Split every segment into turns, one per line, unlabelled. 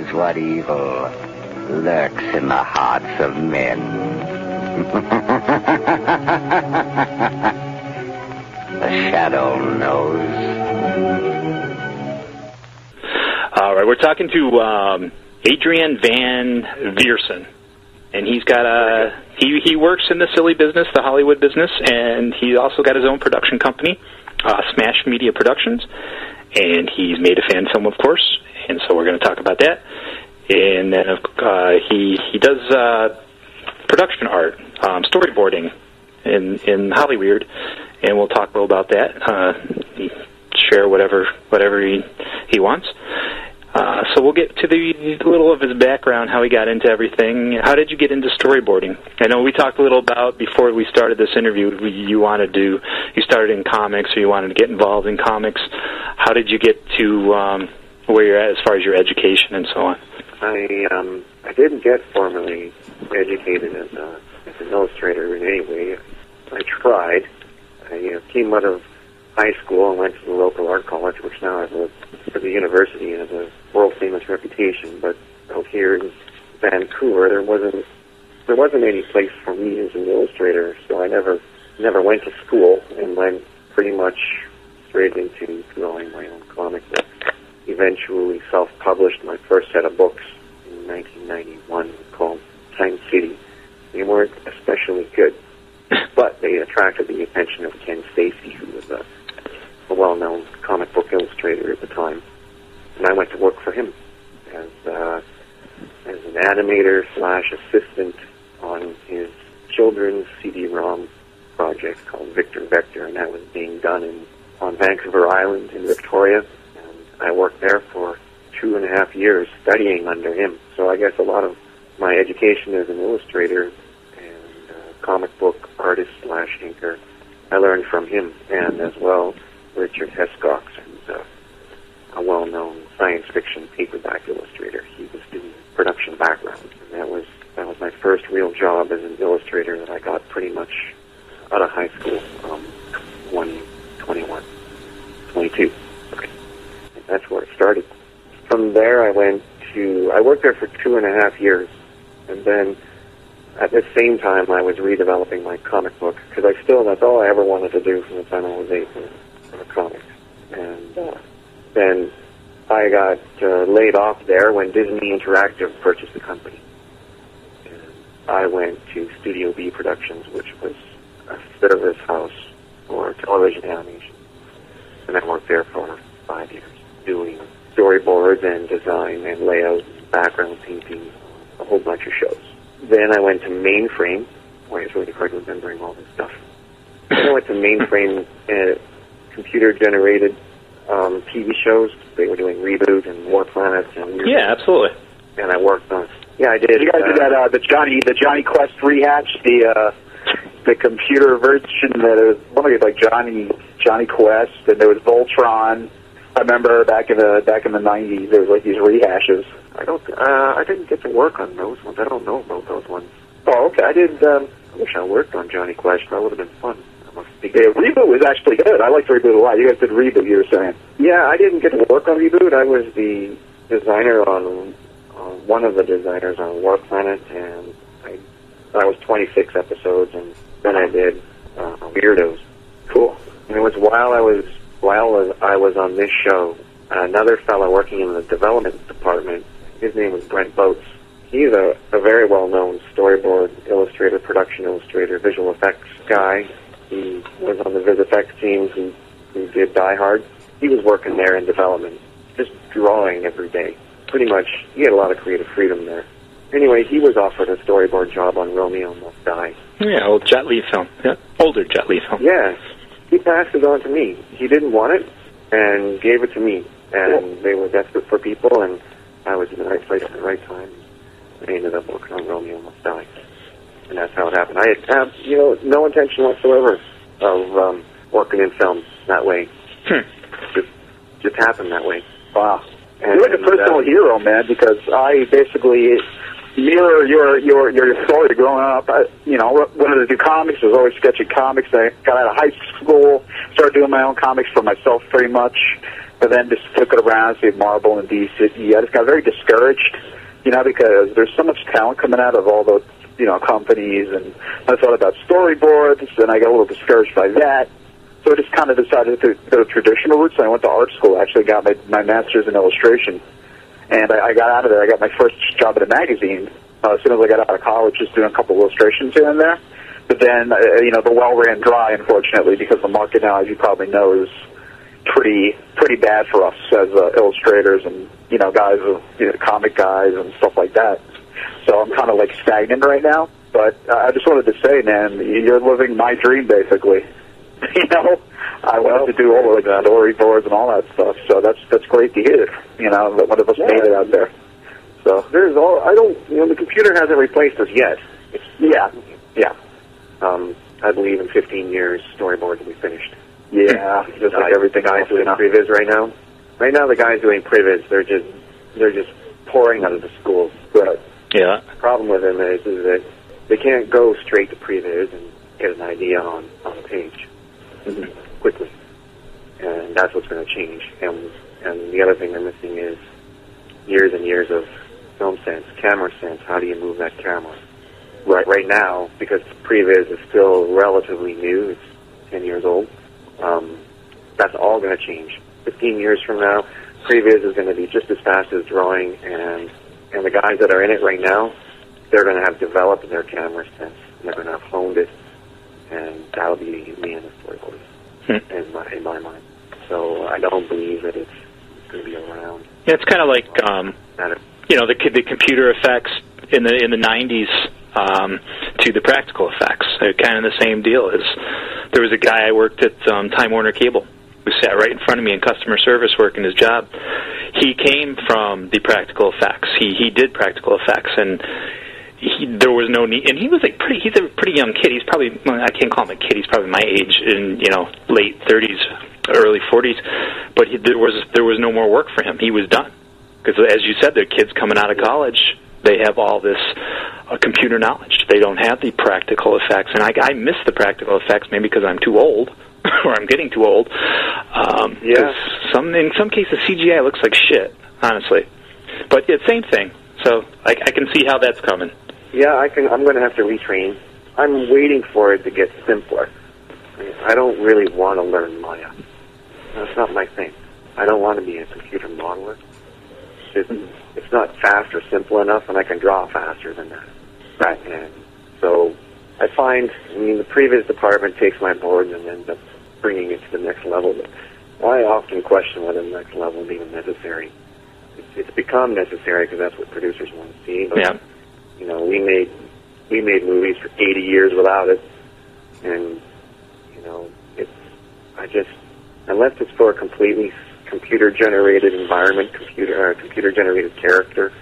knows what evil lurks in the hearts of men. The shadow knows.
All right, we're talking to Adrien Van Viersen, and he's got he works in the silly business, the Hollywood business, and he also got his own production company, SmashMedia Productions, and he's made a fan film, of course, and so we're going to talk about that. And then he does production art, storyboarding in Hollywood, and we'll talk a little about that. Share whatever he wants. So we'll get to the little of his background, how he got into everything. How did you get into storyboarding? I know we talked a little about, before we started this interview, you started in comics, or you wanted to get involved in comics. How did you get to where you're at as far as your education and so on?
I didn't get formally educated as an illustrator in any way. I tried. I came out of high school and went to the local art college, which now has for the university has a world-famous reputation. But out here in Vancouver, there wasn't any place for me as an illustrator, so I never went to school and went pretty much straight into drawing my own comic books. Eventually self-published my first set of books in 1991 called Time City. They weren't especially good, but they attracted the attention of Ken Stacy, who was a well-known comic book illustrator at the time. And I went to work for him as an animator / assistant on his children's CD-ROM project called Victor Vector, and that was being done on Vancouver Island in Victoria. And I worked there for 2.5 years studying under him. So I guess a lot of my education as an illustrator and comic book artist / inker, I learned from him, and as well Richard Hescox, who's a well-known science fiction paperback illustrator. He was doing production background, and that was my first real job as an illustrator that I got pretty much out of high school, 21, 22. And that's where it started. From there, I worked there for 2.5 years, and then at the same time, I was redeveloping my comic book, because that's all I ever wanted to do from the time I was 8 for comics. And then I got laid off there when Disney Interactive purchased the company. And I went to Studio B Productions, which was a service house for television animation. And I worked there for 5 years, doing storyboards and design and layout, background painting, a whole bunch of shows. Then I went to Mainframe. Boy, it's really hard remembering all this stuff. Then I went to Mainframe, computer-generated TV shows. They were doing Reboot and War Planet. And
yeah, absolutely.
And I worked on. Yeah, I did.
You guys did that the Johnny Quest rehatch, the computer version that was like Johnny Quest, and there was Voltron. I remember back in the 90s, there was like these rehashes.
I didn't get to work on those ones. I don't know about those ones.
Oh, okay.
I wish I worked on Johnny Quest. That would have been fun.
Yeah, Reboot was actually good. I liked Reboot a lot. You guys did Reboot, you were saying.
Yeah, I didn't get to work on Reboot. I was the designer on one of the designers on War Planet, and I was 26 episodes, and then I did Weirdos.
Cool.
And it was while I was on this show, another fellow working in the development department, his name was Brent Boats. He's a very well-known storyboard illustrator, production illustrator, visual effects guy. He was on the VisFX team who did Die Hard. He was working there in development, just drawing every day. Pretty much, he had a lot of creative freedom there. Anyway, he was offered a storyboard job on Romeo Must Die.
Yeah, old Jet Li film. Yeah, older Jet Li film.
Yeah, he passed it on to me. He didn't want it and gave it to me. And they were desperate for people, and I was in the right place at the right time. I ended up working on Romeo Must Die. And that's how it happened. I had, no intention whatsoever of working in film that way. Just happened that way.
Wow. You're like a personal hero, man, because I basically mirror your story growing up. Wanted to do comics. I was always sketching comics. I got out of high school, started doing my own comics for myself pretty much. but then just took it around, say Marble and D-City. I just got very discouraged, you know, because there's so much talent coming out of all those, you know, companies, and I thought about storyboards, and I got a little discouraged by that. So I just kind of decided to go traditional routes, and I went to art school. I actually got my master's in illustration, and I got out of there. I got my first job at a magazine as soon as I got out of college, just doing a couple of illustrations here and there. But then, you know, the well ran dry, unfortunately, because the market now, as you probably know, is pretty bad for us as illustrators and, you know, guys, you know, comic guys and stuff like that. So I'm kind of like stagnant right now. But I just wanted to say, man, you're living my dream, basically. You know, I wanted to do all the storyboards and all that stuff. So that's great to hear. You know, that one of us made it out there. So
there's the computer hasn't replaced us yet.
Yeah.
I believe in 15 years, storyboards will be finished.
Yeah, just like everything
guys doing previs right now. Right now, the guys doing previs, they're just pouring out of the schools.
Right.
Yeah.
The problem with them is that they can't go straight to previs and get an idea on a page quickly, and that's what's going to change. And the other thing they're missing is years and years of film sense, camera sense. How do you move that camera? Right now, because previs is still relatively new, it's 10 years old, that's all going to change. 15 years from now, previs is going to be just as fast as drawing, and the guys that are in it right now, they're going to have developed their camera sense, and they're going to have honed it, and that'll be me and the storyboard in my mind. So I don't believe that it's going to be around.
Yeah, it's kind of like you know, the computer effects in the 90s to the practical effects. They're kind of the same deal. There was a guy I worked at Time Warner Cable who sat right in front of me in customer service working his job. He came from the practical effects. He did practical effects, and there was no need. And he's a pretty young kid. He's probably, I can't call him a kid. He's probably my age, in, you know, late 30s, early 40s. But there was no more work for him. He was done. Because as you said, they're kids coming out of college. They have all this computer knowledge. They don't have the practical effects, and I miss the practical effects, maybe because I'm too old, or I'm getting too old. In some cases, CGI looks like shit, honestly. But it's same thing. So I can see how that's coming.
Yeah, I'm going to have to retrain. I'm waiting for it to get simpler. I don't really want to learn Maya. That's not my thing. I don't want to be a computer modeler. It's not fast or simple enough, and I can draw faster than that. Right. And so I find, the previs department takes my boards and ends up bringing it to the next level. But I often question whether the next level is even necessary. It's become necessary because that's what producers want to see. But, you know, we made movies for 80 years without it, and you know, unless it's for a completely computer-generated environment, computer-generated character,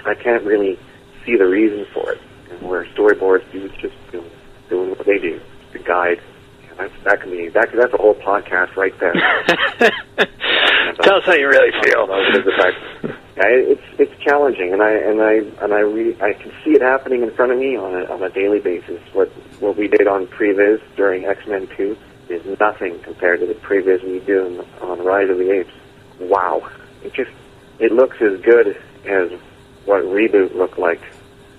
I can't really see the reason for it. And where storyboards do just doing what they do to guide. That's a whole podcast right there.
Tell us how you really feel.
It's challenging, and I can see it happening in front of me on a daily basis. What we did on previs during X-Men 2 is nothing compared to the previs we do on Rise of the Apes. Wow, it looks as good as what Reboot looked like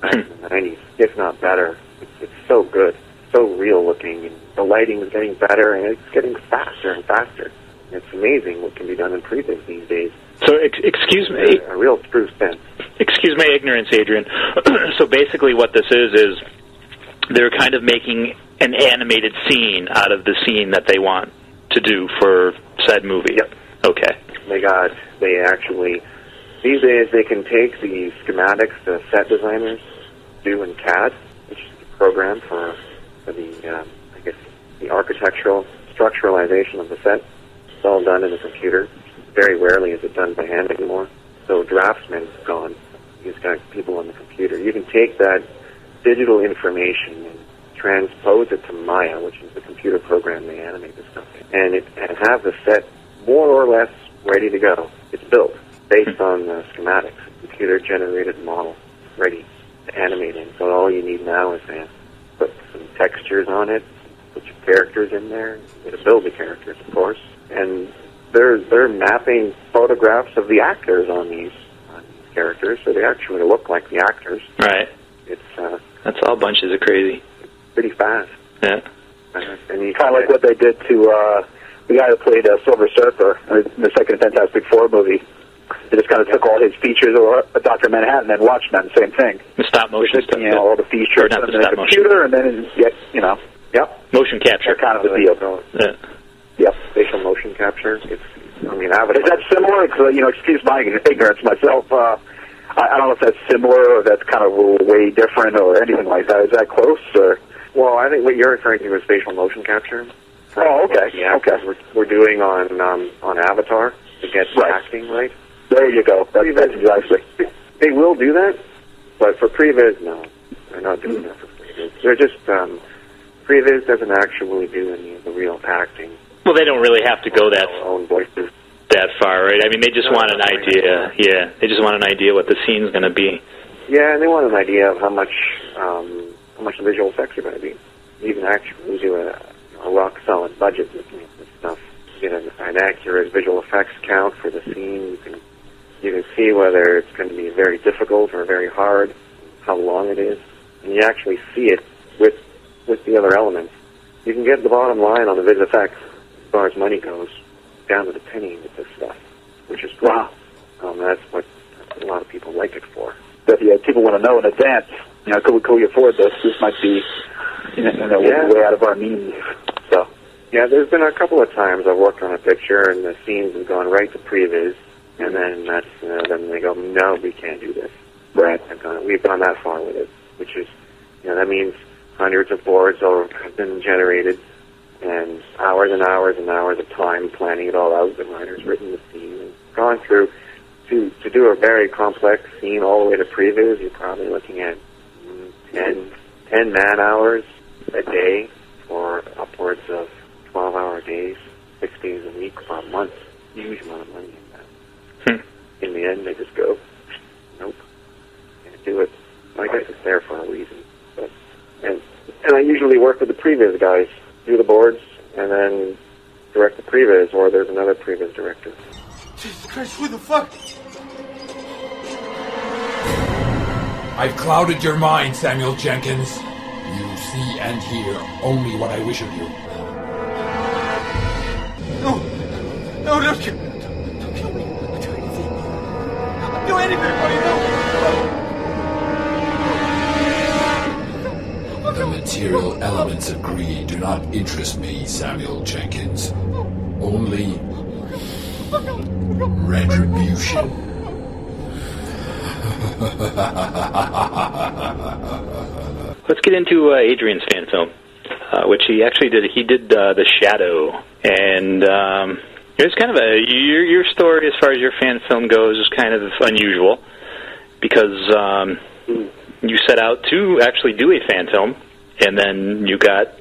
back in the 90s, if not better. It's so good, so real looking, and the lighting is getting better, and it's getting faster and faster. It's amazing what can be done in previs these days.
So, excuse me.
A real true sense.
Excuse my ignorance, Adrien. So basically what this is they're kind of making an animated scene out of the scene that they want to do for said movie.
Yep.
Okay.
They actually, these days they can take the schematics the set designers do in CAD, which is the program for the, the architectural structuralization of the set. It's all done in a computer. Very rarely is it done by hand anymore. So draftsman is gone. You've got people on the computer. You can take that digital information and transpose it to Maya, which is the computer program they animate this stuff in, and have the set more or less ready to go. It's built based on the schematics, computer-generated model, ready to animate in. So all you need now is to put some textures on it, put your characters in there, to build the characters, of course, and they're mapping photographs of the actors on these characters, so they actually look like the actors.
Right.
It's
that's all bunches of crazy.
pretty fast.
Yeah.
And you
Kind of like what they did to the guy who played Silver Surfer in the second Fantastic Four movie. They just kind of took all his features, or Dr. Manhattan, and Watchmen, same thing.
The stop motion stuff.
You know, all the features,
or not
and
the
then
stop
the
motion.
computer, and then you know,
Motion capture.
that kind of a deal.
Yeah.
Yep.
Facial motion capture. Avatar.
Is that similar? Cause, you know, excuse my ignorance myself. I don't know if that's similar or that's kind of way different or anything like that. Is that close? Or?
Well, I think what you're referring to is facial motion capture.
Oh, okay.
Yeah,
Okay.
We're doing on Avatar to get the acting right.
There you go. That's exactly.
They will do that, but for previs, no, they're not doing that for previs. They're just previs doesn't actually do any of the real acting.
Well, they don't really have to go that
Own voices.
that far, right? I mean, they just want an idea. Yeah, they just want an idea what the scene's going to be.
Yeah, and they want an idea of how much the visual effects are going to be. You can actually do a rock solid budget looking at this stuff. Get an accurate visual effects count for the scene. You can see whether it's going to be very difficult or very hard, how long it is, and you actually see it with the other elements. You can get the bottom line on the vis effects as far as money goes, down to the penny with this stuff, which is great.
Wow.
That's what a lot of people like it for.
But yeah, people want to know in advance. You know, could we afford this? This might be, way out of our means. So.
Yeah, there's been a couple of times I've worked on a picture and the scenes have gone right to previs, and then then they go, no, we can't do this.
Right.
We've gone that far with it, which is, that means hundreds of boards have been generated, and hours and hours and hours of time planning it all out. The writer's written the scene and gone through to do a very complex scene all the way to previs. You're probably looking at 10 man-hours a day for upwards of 12-hour days, 6 days a week for a month. Huge amount of money in that. In the end, they just go, nope, can't do it. I guess it's there for a reason. But, and I usually work with the previs guys, do the boards, and then direct the previs, or there's another previs director.
Jesus Christ, who the fuck?
I've clouded your mind, Samuel Jenkins. You see and hear only what I wish of you.
No, don't kill me. Don't kill me. I'll do anything. I'll do anything, buddy. No.
The material elements of greed do not interest me, Samuel Jenkins. Only retribution.
Let's get into Adrien's fan film, which he actually did. He did The Shadow, and it was kind of your story as far as your fan film goes is kind of unusual because you set out to actually do a fan film, and then you got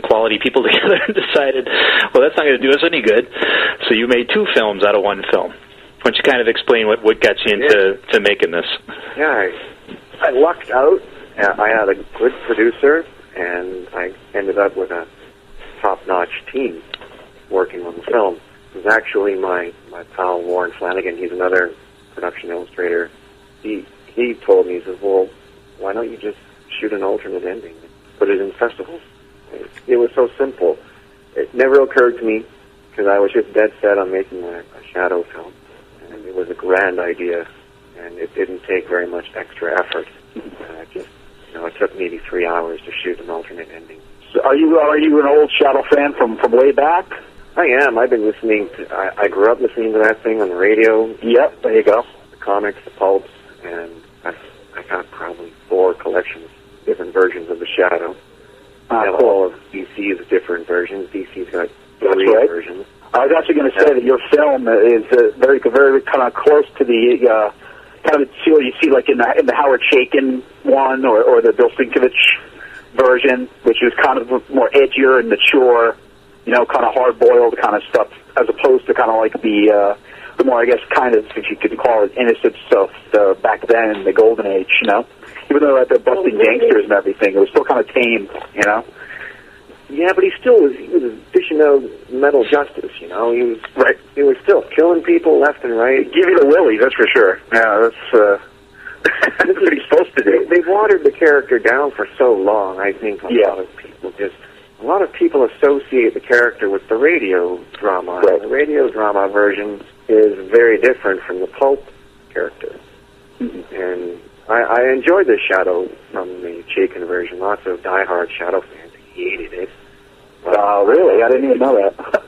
quality people together and decided, well, that's not going to do us any good, so you made two films out of one film. Why don't you kind of explain what got you into making this?
Yeah, I lucked out. I had a good producer, and I ended up with a top-notch team working on the film. It was actually my pal Warren Flanagan. He's another production illustrator. He told me, he says, well, why don't you just shoot an alternate ending and put it in festivals? It was so simple. It never occurred to me because I was just dead set on making a shadow film. And it was a grand idea, and it didn't take very much extra effort. It took maybe 3 hours to shoot an alternate ending.
So are you an old Shadow fan from way back?
I am. I've been listening to. I grew up listening to that thing on the radio.
Yep, there you go.
The comics, the pulps, and I got probably 4 collections, different versions of the Shadow. I have all of DC's different versions. DC's got 3 versions.
I was actually going to say that your film is very, very kind of close to the kind of what you see like in the Howard Chaykin one or the Bill Sienkiewicz version, which is kind of more edgier and mature, kind of hard-boiled kind of stuff, as opposed to kind of like the more, I guess, kind of, if you could call it, innocent stuff back then in the golden age, Even though they're busting gangsters and everything, it was still kind of tame,
Yeah, but he was dishing out metal justice, you know. He was He was still killing people left and right.
Give you the willies, that's for sure. Yeah, that's what he's supposed to do.
They've watered the character down for so long. I think a lot of people associate the character with the radio drama.
Right.
The radio drama version is very different from the pulp character. Mm-hmm. And I enjoyed the Shadow from the Chaykin version. Lots of diehard Shadow fans hated it.
Oh, really? I didn't even know that.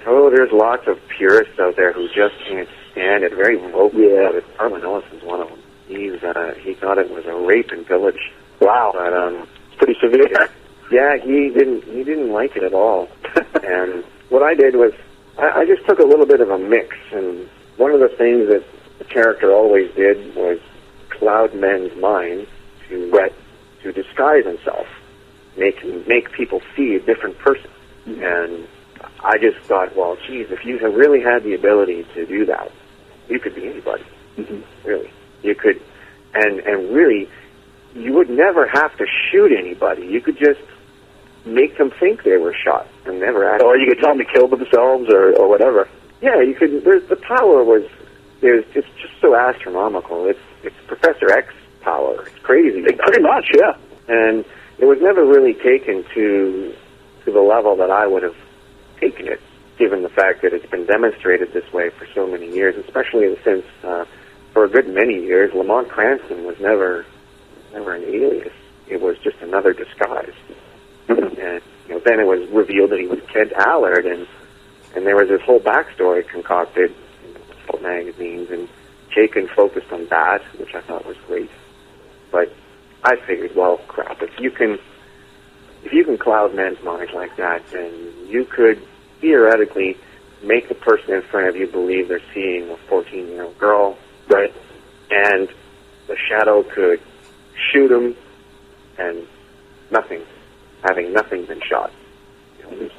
Oh, there's lots of purists out there who just can't stand it. Very vocal about it. Harlan Ellison's one of them. He thought it was a rape and pillage.
Wow.
But
it's pretty severe.
Yeah, he didn't like it at all. And what I did was I just took a little bit of a mix, and one of the things that the character always did was cloud men's minds to disguise himself, make people see a different person. Mm-hmm. And I just thought, well, geez, if you have really had the ability to do that, you could be anybody. Mm-hmm. Really. You could, and really, you would never have to shoot anybody. You could just make them think they were shot and never ask.
Or you could tell them to kill themselves or whatever.
Yeah, you could. The power it's just so astronomical. It's Professor X power. It's crazy.
Pretty much, yeah.
And it was never really taken to the level that I would have taken it, given the fact that it's been demonstrated this way for so many years, especially since. For a good many years, Lamont Cranston was never an alias. It was just another disguise. And then it was revealed that he was Kent Allard, and there was this whole backstory concocted in magazines, and Chaykin focused on that, which I thought was great. But I figured, well, crap, if you can cloud men's minds like that, then you could theoretically make the person in front of you believe they're seeing a 14-year-old girl. Right, and the Shadow could shoot him, and having nothing been shot. You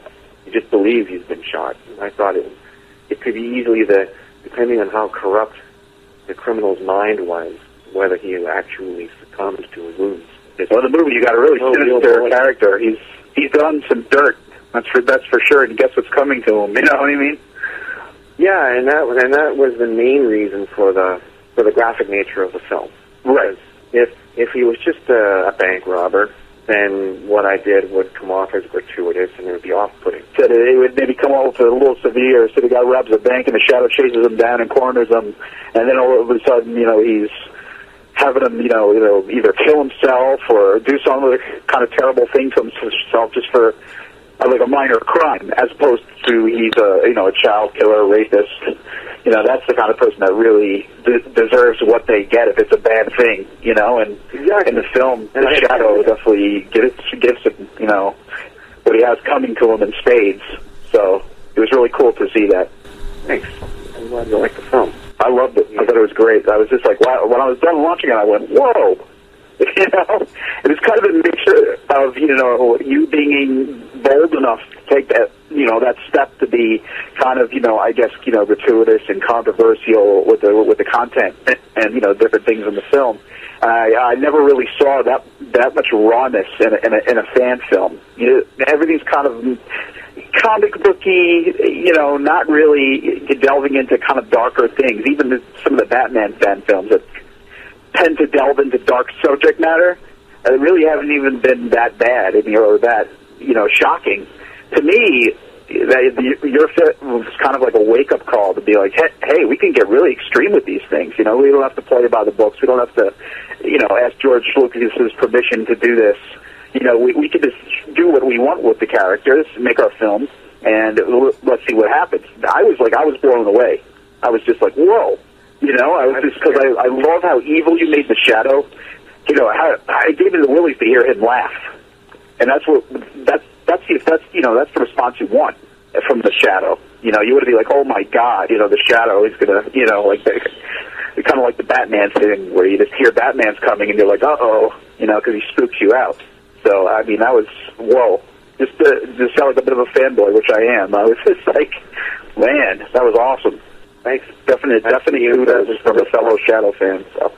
just believe he's been shot. And I thought it could be easily depending on how corrupt the criminal's mind was, whether he actually succumbed to his wounds.
Well, in the movie, you got a really sinister character. He's done some dirt. That's for sure. And guess what's coming to him? You know what I mean?
Yeah, and that was the main reason for the graphic nature of the film.
Right.
If he was just a bank robber, then what I did would come off as gratuitous and it would be off-putting.
So it would maybe come off a little severe. So the guy robs a bank and the Shadow chases him down and corners him, and then all of a sudden, he's having him, either kill himself or do some other kind of terrible thing to himself just for like a minor crime, as opposed to he's a child killer, rapist. That's the kind of person that really deserves what they get if it's a bad thing, and exactly. In the film, the Shadow definitely gives it, what he has coming to him in spades. So it was really cool to see that.
Thanks. I'm glad you liked the film.
I loved it. I thought it was great. I was just like, wow. When I was done watching it, I went, whoa. It was kind of a mixture of, you being bold enough to take that, that step to be kind of, I guess, gratuitous and controversial with the content and different things in the film. I never really saw that much rawness in a fan film. Everything's kind of comic booky, not really delving into kind of darker things. Even some of the Batman fan films that tend to delve into dark subject matter, they really haven't even been that bad, or that, shocking. To me, your film was kind of like a wake-up call to be like, hey, we can get really extreme with these things. We don't have to play by the books. We don't have to, ask George Lucas's permission to do this. We can just do what we want with the characters, make our films, and let's see what happens. I was blown away. I was just like, whoa. I was just, because I love how evil you made the Shadow. I gave you the willies to hear him laugh, and that's the response you want from the Shadow. You want to be like, oh my God, the Shadow is gonna, kind of like the Batman thing where you just hear Batman's coming and you're like, uh-oh, because he spooks you out. So I mean, that was whoa. Just sound like a bit of a fanboy, which I am. I was just like, man, that was awesome. Thanks. Definite kudos from a fellow Shadow fan. So.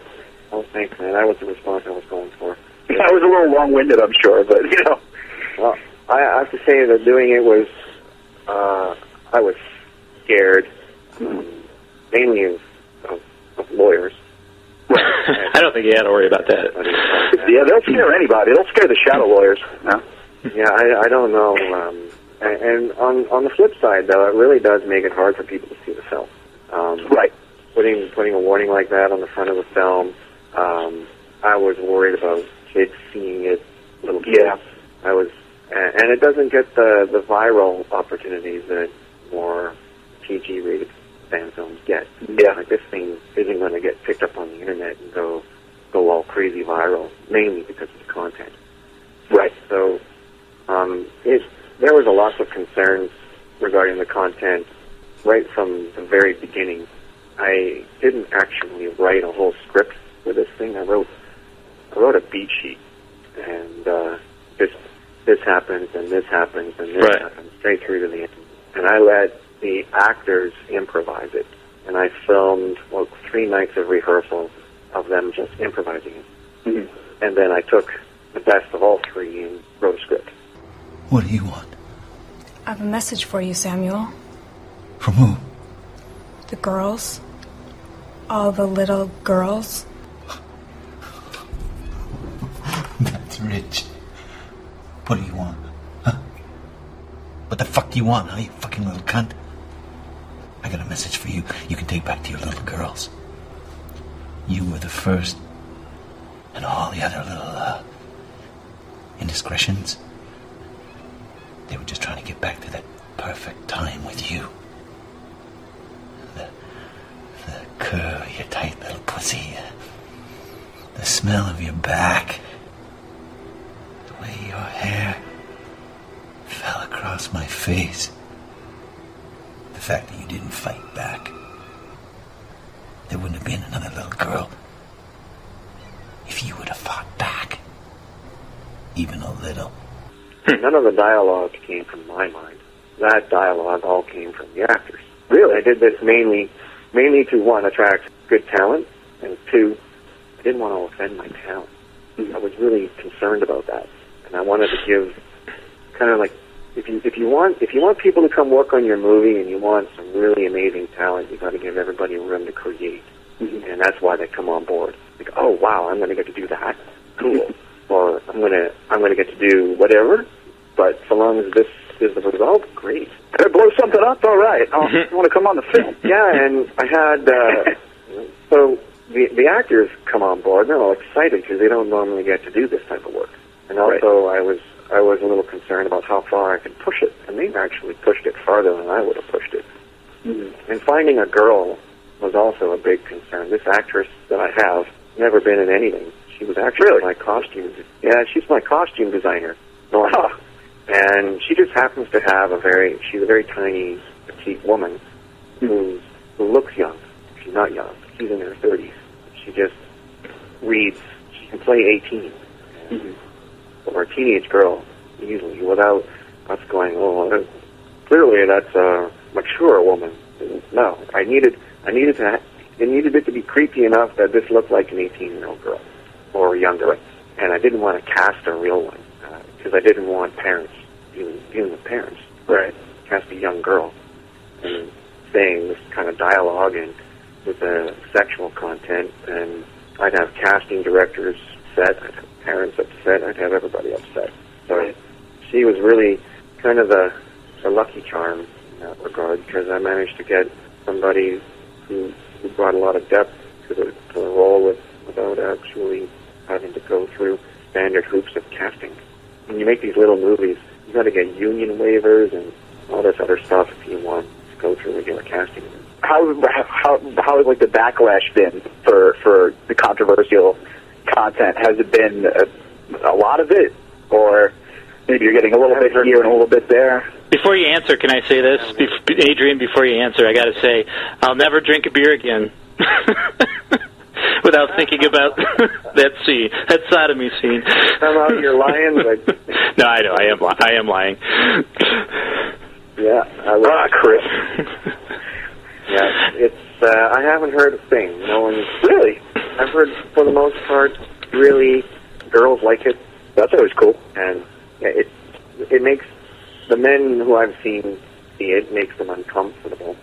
Oh, thanks, man. That was the response I was going for.
I was a little long-winded, I'm sure, but,
Well, I have to say that doing it was, I was scared, mainly of lawyers.
I don't think you had to worry about that.
Yeah, they'll scare anybody. They'll scare the shadow lawyers. No?
Yeah, I don't know. And on the flip side, though, it really does make it hard for people to see the film.
Right.
Putting a warning like that on the front of the film, I was worried about kids seeing it, little kids.
Yeah.
And it doesn't get the viral opportunities that more PG-rated fan films get.
Yeah.
Like this thing isn't going to get picked up on the internet and go all crazy viral, mainly because of the content.
Right.
So there was a lot of concerns regarding the content right from the very beginning. I didn't actually write a whole script for this thing. I wrote a beat sheet, and this happens, and this happens, and this happens, straight through to the end. And I let the actors improvise it. And I filmed 3 nights of rehearsal of them just improvising it. Mm-hmm. And then I took the best of all 3 and wrote a script.
What do you want?
I have a message for you, Samuel.
From who?
The girls. All the little girls.
That's rich. What do you want? Huh? What the fuck do you want, huh, you fucking little cunt? I got a message for you can take back to your little girls. You were the first, and all the other little, indiscretions, they were just trying to get back to that perfect time with you. The curve of your tight little pussy, the smell of your back, the way your hair fell across my face, the fact that you didn't fight back. There wouldn't have been another little girl if you would have fought back, even a little.
None of the dialogue came from my mind. That dialogue all came from the actors.
Really?
I did this mainly to, 1, attract good talent, and 2, I didn't want to offend my talent. I was really concerned about that, and I wanted to give kind of like, if you want people to come work on your movie and you want some really amazing talent, you got to give everybody room to create, and that's why they come on board. Like, oh wow, I'm going to get to do that, cool, or I'm going to get to do whatever, but so long as this is the result, great.
Could I blow something up? All right. You want to come on the film?
Yeah, and I had so the actors come on board. They're all excited because they don't normally get to do this type of work. And also, I was a little concerned about how far I could push it, and they actually pushed it farther than I would have pushed it. Mm-hmm. And finding a girl was also a big concern. This actress that I have never been in anything. She was actually my costume. Yeah, she's my costume designer. Wow. And she just happens to have she's a very tiny, petite woman who looks young. She's not young. She's in her 30s. She just reads. She can play 18. Mm-hmm. Or a teenage girl, easily, without us going, oh, clearly that's a mature woman. No, it needed it to be creepy enough that this looked like an 18-year-old girl, or younger. And I didn't want to cast a real one, because I didn't want parents dealing with parents. Right. Cast a young girl, and saying this kind of dialogue and with the sexual content, and I'd have casting directors upset, I'd have parents upset, I'd have everybody upset. So she was really kind of the lucky charm in that regard, because I managed to get somebody who brought a lot of depth to the role without actually having to go through standard hoops of casting. When you make these little movies, you got to get union waivers and all this other stuff if you want to go through regular casting.
How has like the backlash been for the controversial content? Has it been a lot of it, or maybe you're getting a little bit here and a little bit there?
Before you answer, can I say this? Adrien, before you answer, I got to say, I'll never drink a beer again without thinking about that scene, that sodomy scene.
Somehow you're lying, but...
No, I know, I am lying.
Yeah, Chris. Yeah, it's, I haven't heard a thing. No one's... Really? I've heard, for the most part, really, girls like it.
That's always cool.
And yeah, it makes the men who I've seen see it makes them uncomfortable.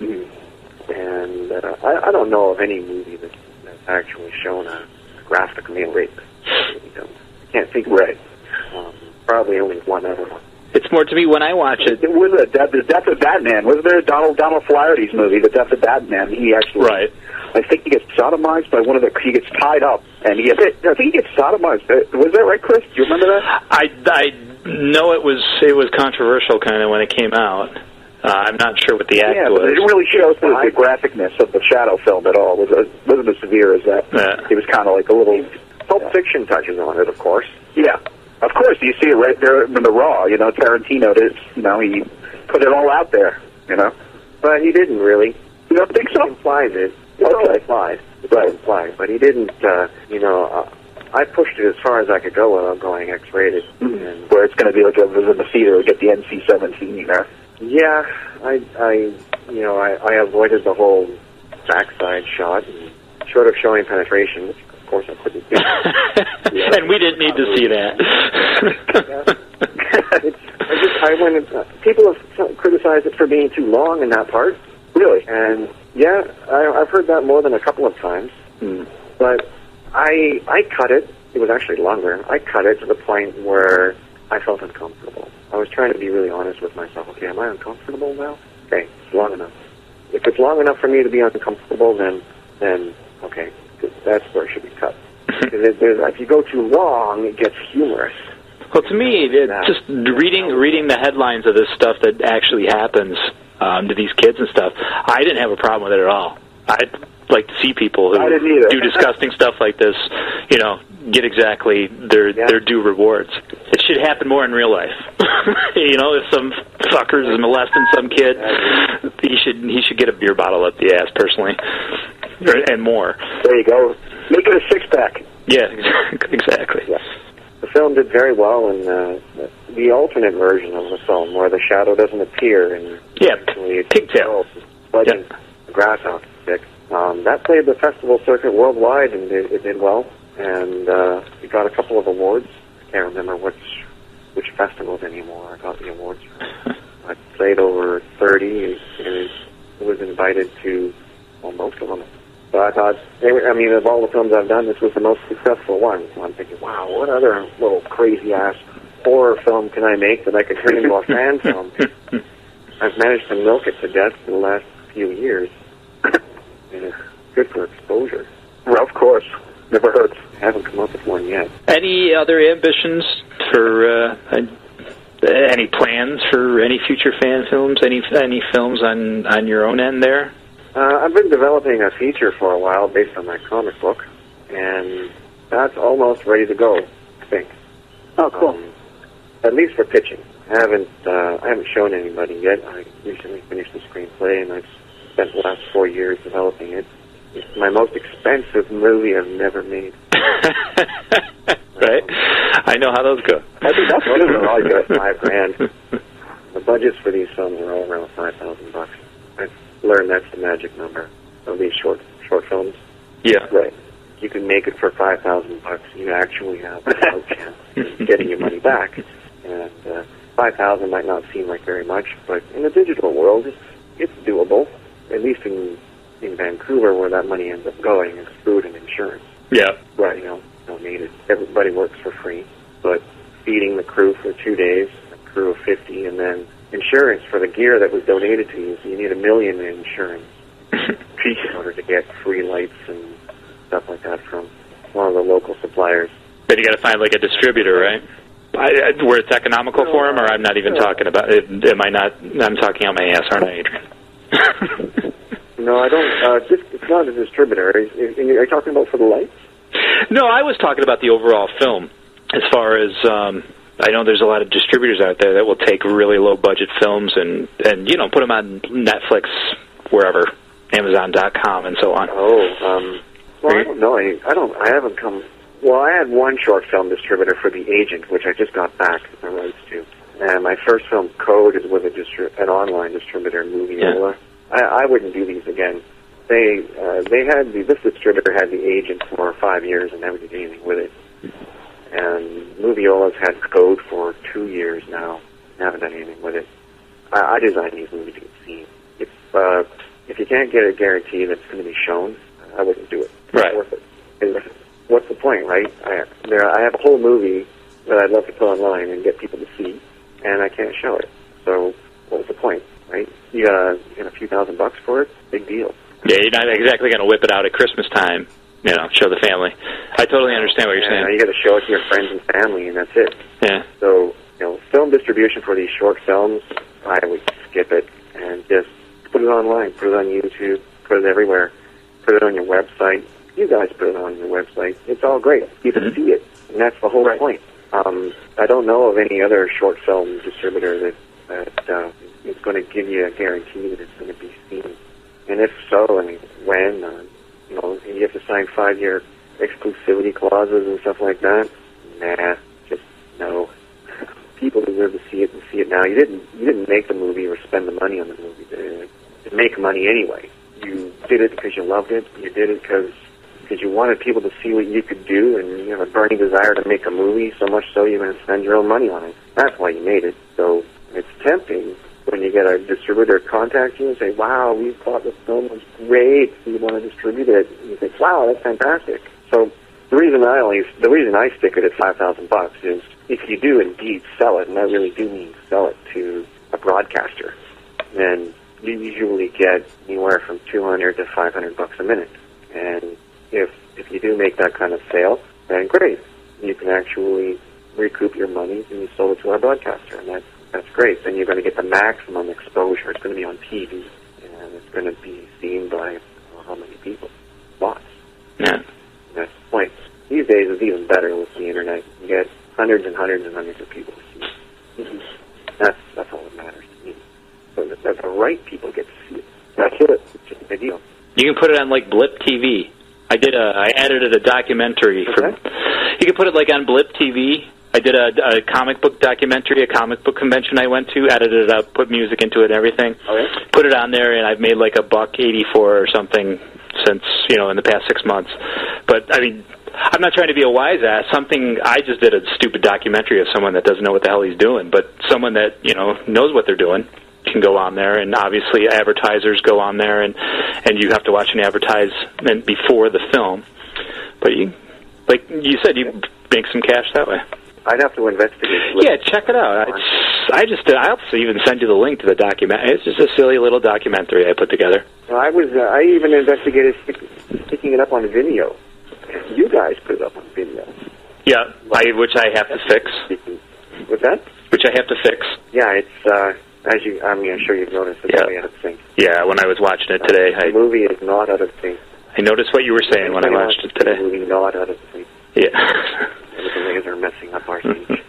And I don't know of any movie that's actually shown a graphic male rape. I can't think of it. Probably only one other one.
It's more to me when I watch it.
It was the Death of Batman. Was there Donald Flaherty's movie, The Death of Batman? He actually,
right.
I think he gets sodomized by one of the. He gets tied up, and I think he gets sodomized. Was that right, Chris? Do you remember that?
I know it was controversial kind of when it came out. I'm not sure what the act was.
But it didn't really show the graphicness of the shadow film at all. It wasn't as severe as that. It was kind of like a little.
Pulp Fiction touches on it, of course.
Yeah. Of course, you see it right there in the Raw. Tarantino did. He put it all out there.
But he didn't really.
You don't think so?
He implies it. It's all implied. It's all implied. But he didn't. I pushed it as far as I could go without going X-rated.
Mm-hmm. Where it's going to be like a visit in the theater, get the NC-17.
Yeah, I avoided the whole backside shot, and short of showing penetration, which of course I couldn't do.
And we didn't need to see that.
People have criticized it for being too long in that part.
Really?
And yeah, I've heard that more than a couple of times. But I cut it. It was actually longer. I cut it to the point where I felt uncomfortable. I was trying to be really honest with myself. Okay, am I uncomfortable now? Okay, it's long enough. If it's long enough for me to be uncomfortable, then okay, that's where it should be cut. If you go too long, it gets humorous.
Well, to me, just reading the headlines of this stuff that actually happens to these kids and stuff, I didn't have a problem with it at all. I'd like to see people who do disgusting stuff like this, get exactly their due rewards. It should happen more in real life. If some fucker is molesting some kid, he should get a beer bottle up the ass, personally, and more.
There you go. Make it a six-pack.
Yeah, exactly.
Yeah. The film did very well in the alternate version of the film, where the shadow doesn't appear and
pigtail,
the grass off the stick. That played the festival circuit worldwide, and it did well. And it got a couple of awards. I can't remember which festivals anymore I got the awards from. I played over 30, and it was invited to most of them. So I thought, of all the films I've done, this was the most successful one. So I'm thinking, wow, what other little crazy-ass horror film can I make that I could turn into a fan film? I've managed to milk it to death for the last few years. And it's good for exposure.
Well, of course. Never hurts.
I haven't come up with one yet.
Any other ambitions for, any plans for any future fan films? Any films on your own end there?
I've been developing a feature for a while based on my comic book, and that's almost ready to go, I think.
Oh, cool.
At least for pitching. I haven't shown anybody yet. I recently finished the screenplay, and I've spent the last 4 years developing it. It's my most expensive movie I've never made.
Right? I know how those go.
I think that's what they're all good. $5,000. The budgets for these films are all around $5,000. I've learned that's the magic number of these short films.
Yeah.
Right. You can make it for $5,000. You actually have a chance of getting your money back. And $5,000 might not seem like very much, but in the digital world, it's doable. At least in Vancouver, where that money ends up going, is food and insurance.
Yeah.
Right. Don't need it. Everybody works for free, but feeding the crew for 2 days, a crew of 50, and then insurance for the gear that was donated to you. So you need $1 million in insurance in order to get free lights and stuff like that from one of the local suppliers.
Then you got to find like a distributor, right? Where it's economical for them, or I'm not even talking about it. Am I not? I'm talking out my ass, aren't I, Adrien?
No, I don't. It's not a distributor. Are you talking about for the lights?
No, I was talking about the overall film. As far as I know, there's a lot of distributors out there that will take really low budget films and put them on Netflix, wherever, Amazon.com, and so on.
Well, I don't know. I haven't come. Well, I had one short film distributor for The Agent, which I just got back the rights to. And my first film, Code, is with an online distributor, Moviola. I wouldn't do these again. This distributor had The Agent for 5 years and never did anything with it. And Moviola's had code for 2 years now. I haven't done anything with it. I design these movies to get seen. If you can't get a guarantee that's going to be shown, I wouldn't do it. It's
Right.
not worth it. And what's the point, right? I have a whole movie that I'd love to put online and get people to see, and I can't show it. So what was the point, right? You got a few $1,000 for it? Big deal.
Yeah, you're not exactly going to whip it out at Christmas time, show the family. I totally understand what you're saying.
You got to show it to your friends and family, and that's it.
Yeah.
So, film distribution for these short films, I would skip it and just put it online, put it on YouTube, put it everywhere, put it on your website. You guys put it on your website. It's all great. People see it, and that's the whole point. I don't know of any other short film distributor that is going to give you a guarantee that it's going to be seen. And if so, I mean, when, you have to sign 5-year exclusivity clauses and stuff like that. Nah, just no. People deserve to see it and see it now. You didn't make the movie or spend the money on the movie to make money anyway. You did it because you loved it. You did it because you wanted people to see what you could do, and you have a burning desire to make a movie, so much so you're going to spend your own money on it. That's why you made it. So it's tempting when you get a distributor contact you and say, wow, we thought the film was great, we want to distribute it. And you think, wow, that's fantastic. So the reason I stick it at $5,000 is if you do indeed sell it, and I really do mean sell it to a broadcaster, then you usually get anywhere from $200 to $500 a minute. And if you do make that kind of sale, then great. You can actually recoup your money and you sold it to our broadcaster, and that's great. Then you're going to get the maximum exposure. It's going to be on TV, and it's going to be seen by how many people? Lots.
Yeah.
That's the point. These days it's even better with the internet. You get hundreds and hundreds and hundreds of people to see it. That's all that matters to me. So that the right people get to see it. That's it. It's just a big deal.
You can put it on like Blip TV. I edited a documentary from. You can put it like on Blip TV. I did a comic book documentary, a comic book convention I went to, edited it up, put music into it and everything.
Oh, yeah?
Put it on there, and I've made like $1.84 or something since, in the past 6 months. But, I mean, I'm not trying to be a wise ass. I just did a stupid documentary of someone that doesn't know what the hell he's doing, but someone that, knows what they're doing can go on there, and obviously advertisers go on there, and you have to watch an advertisement before the film. But like you said, you make some cash that way.
I'd have to investigate.
Yeah, check it out. I'll even send you the link to the documentary. It's just a silly little documentary I put together.
Well, I even investigated sticking it up on Vimeo. You guys put it up on Vimeo.
Yeah, which I have to fix.
What's that?
Which I have to fix.
Yeah, it's I'm sure you've noticed it's way out of sync.
Yeah, when I was watching it today,
the movie is not out of sync.
I noticed what you were saying when I watched it today.
The movie not out of sync.
Yeah.
The laser messing up our speech.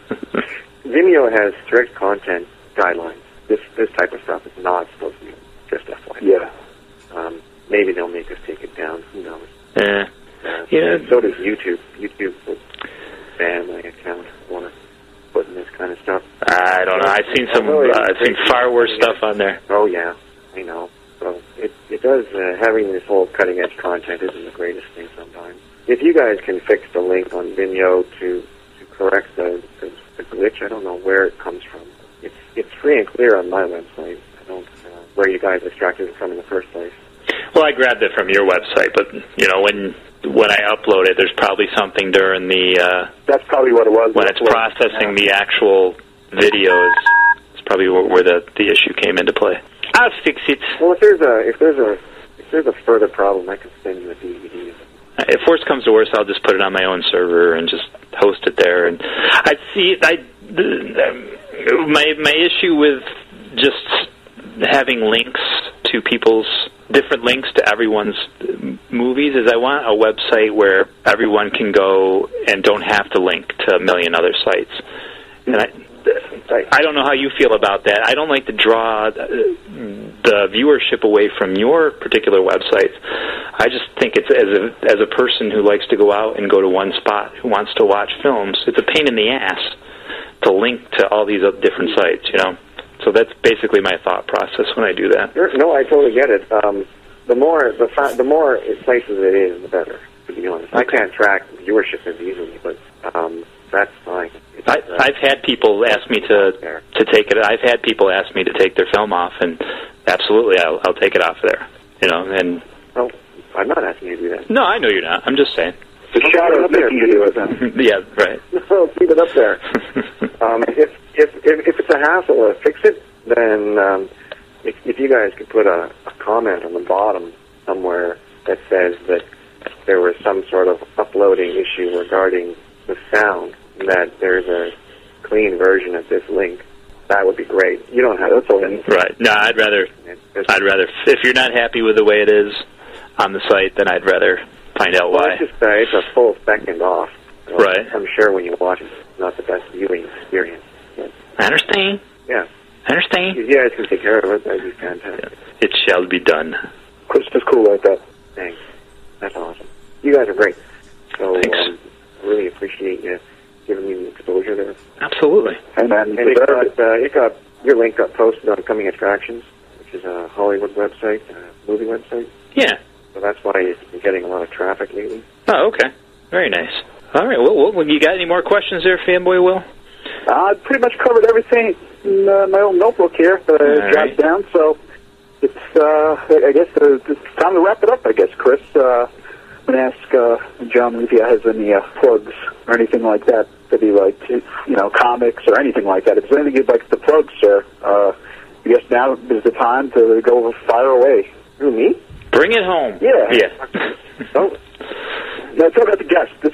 Vimeo has strict content guidelines. This type of stuff is not supposed to be, just FYI.
Yeah.
Maybe they'll make us take it down. Who knows?
Yeah.
So does YouTube. YouTube will ban my account. Want to put in this kind of stuff?
I don't know. I've seen far worse stuff on there.
Oh yeah, I know. So it does. Having this whole cutting edge content isn't the greatest thing sometimes. If you guys can fix the link on Vimeo to correct the glitch, I don't know where it comes from. It's free and clear on my website. I don't where you guys extracted it from in the first place.
Well, I grabbed it from your website, but when I upload it, there's probably something during the
that's probably what it was
when it's processing the actual videos. It's probably where the issue came into play. I'll fix it.
Well, if there's a further problem, I can send you a DVD.
If worse comes to worse, I'll just put it on my own server and just host it there. And my issue with just having links to people's different links to everyone's movies is I want a website where everyone can go and don't have to link to a million other sites. And I don't know how you feel about that. I don't like to draw the viewership away from your particular websites. I just think it's as a person who likes to go out and go to one spot, who wants to watch films, it's a pain in the ass to link to all these different sites, So that's basically my thought process when I do that.
No, I totally get it. The more places it is, the better. To be honest, I can't track viewership as easily, but that's fine.
I've had people ask me to take it. I've had people ask me to take their film off, and absolutely, I'll take it off there. You know, and
well, I'm not asking you to do that.
no, I know you're not. I'm just saying.
The shadow of making you do it then.
Yeah, right.
No, keep it up there. If it's a hassle to fix it, then if you guys could put a comment on the bottom somewhere that says that there was some sort of uploading issue regarding the sound, that there's a clean version of this link, that would be great. You don't have to.
Right. No, I'd rather, if you're not happy with the way it is on the site, then I'd rather find out why.
It's a full second off. So
right.
I'm sure when you watch it, it's not the best viewing experience. But
I understand.
Yeah.
I understand.
If you guys can take care of it, that'd be fantastic.
Yeah. It shall be done.
Chris is cool like that.
Thanks. That's awesome. You guys are great. So
Thanks.
I really appreciate you giving me the exposure there.
Absolutely.
And
Your link got posted on Coming Attractions, which is a Hollywood website, a movie website.
Yeah.
So that's why you've been getting a lot of traffic lately.
Oh, okay. Very nice. All right. Well, you got any more questions there, Fanboy Will?
I pretty much covered everything in my own notebook here that I jotted down, so it's, I guess, it's time to wrap it up, I guess, Chris. I'm going to ask John if he has any plugs or anything like that he likes, comics or anything like that. If there's anything you'd like to plug, sir, I guess now is the time to go fire away.
Who, me?
Bring it home.
Yeah.
Yeah.
Oh.
Let's talk about the guest. This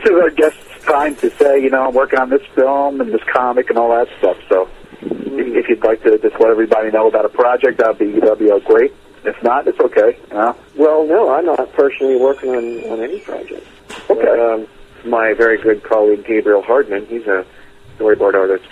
is our guest's time to say, I'm working on this film and this comic and all that stuff. So if you'd like to just let everybody know about a project, that'd be great. If not, it's okay.
Well, no, I'm not personally working on any project.
Okay.
But, my very good colleague Gabriel Hardman, he's a storyboard artist,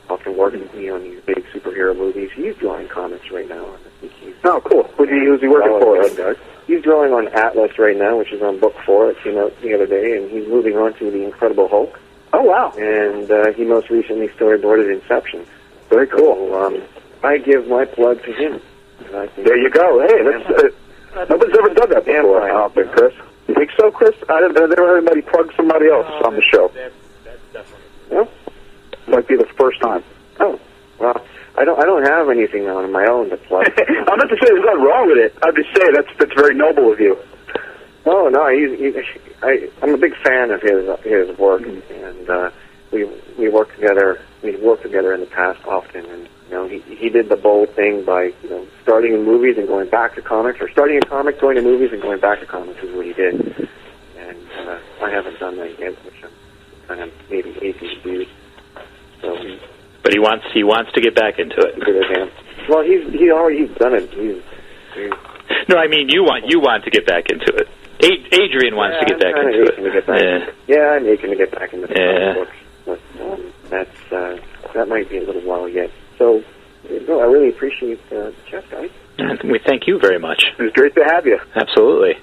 often working with me on these big superhero movies. He's drawing comics right now. I think he's
cool. Who's he working for?
He's drawing on Atlas right now, which is on book 4. It came out the other day, and he's moving on to The Incredible Hulk.
Oh, wow.
And he most recently storyboarded Inception.
Very cool.
So, I give my plug to him.
There you go. Hey, that's, nobody's ever done that before, I don't think, Chris. You think so, Chris? I never heard anybody plug somebody else on the show.
That's definitely.
Yeah?
Might be the first time.
Oh, well, I don't have anything on my own to plug.
I'm not to say there's nothing wrong with it. I'm just saying that's very noble of you.
Oh no, I'm a big fan of his work, and we work together. We've worked together in the past often, and he did the bold thing by starting in movies and going back to comics, or starting in comics, going to movies, and going back to comics is what he did. And I haven't done that yet, which I'm kind of maybe hating to do. So.
But he wants to get back into it.
Well, he's done it.
No, I mean you want to get back into it. Adrien wants to get back into it.
Yeah, I'm aching to get back into the
Yeah.
books, but that might be a little while yet. So, I really appreciate the chat, guys.
We thank you very much.
It was great to have you.
Absolutely.